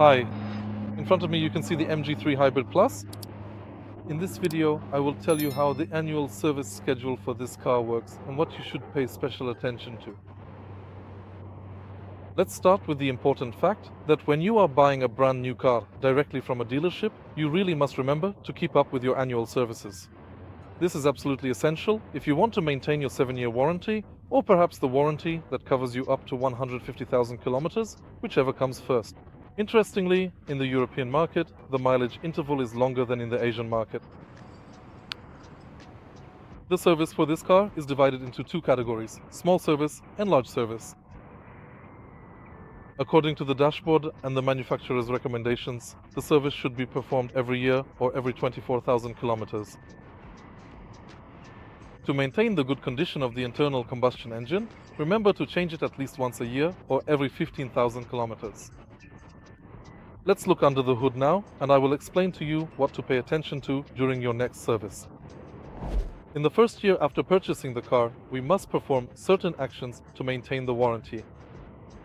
Hi, in front of me you can see the MG3 Hybrid Plus. In this video, I will tell you how the annual service schedule for this car works and what you should pay special attention to. Let's start with the important fact that when you are buying a brand new car directly from a dealership, you really must remember to keep up with your annual services. This is absolutely essential if you want to maintain your 7-year warranty, or perhaps the warranty that covers you up to 150,000 kilometers, whichever comes first. Interestingly, in the European market, the mileage interval is longer than in the Asian market. The service for this car is divided into two categories, small service and large service. According to the dashboard and the manufacturer's recommendations, the service should be performed every year or every 24,000 kilometers. To maintain the good condition of the internal combustion engine, remember to change it at least once a year or every 15,000 kilometers. Let's look under the hood now, and I will explain to you what to pay attention to during your next service. In the first year after purchasing the car, we must perform certain actions to maintain the warranty.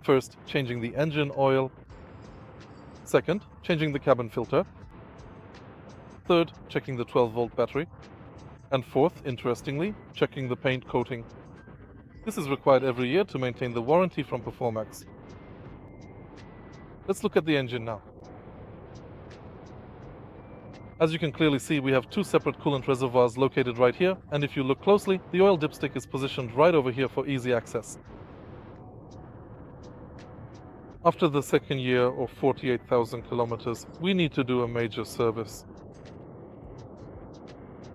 First, changing the engine oil. Second, changing the cabin filter. Third, checking the 12-volt battery. And fourth, interestingly, checking the paint coating. This is required every year to maintain the warranty from Performax. Let's look at the engine now. As you can clearly see, we have two separate coolant reservoirs located right here, and if you look closely, the oil dipstick is positioned right over here for easy access. After the second year or 48,000 kilometers, we need to do a major service.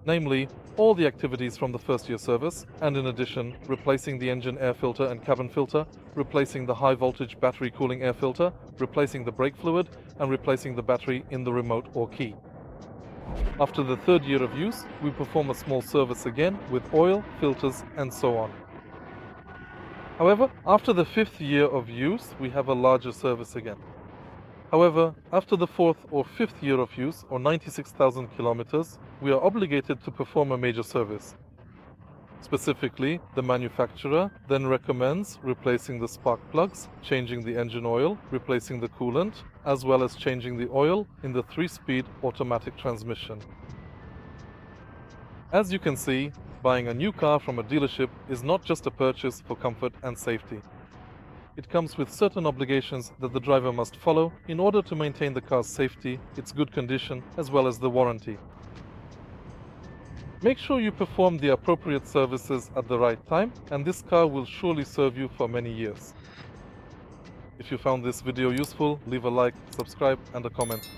Namely, all the activities from the first year service, and in addition, replacing the engine air filter and cabin filter, replacing the high voltage battery cooling air filter, replacing the brake fluid, and replacing the battery in the remote or key. After the third year of use, we perform a small service again with oil, filters, and so on. However, after the fifth year of use, we have a larger service again. However, after the fourth or fifth year of use, or 96,000 kilometers, we are obligated to perform a major service. Specifically, the manufacturer then recommends replacing the spark plugs, changing the engine oil, replacing the coolant, as well as changing the oil in the 3-speed automatic transmission. As you can see, buying a new car from a dealership is not just a purchase for comfort and safety. It comes with certain obligations that the driver must follow in order to maintain the car's safety, its good condition, as well as the warranty. Make sure you perform the appropriate services at the right time, and this car will surely serve you for many years. If you found this video useful, leave a like, subscribe, and a comment.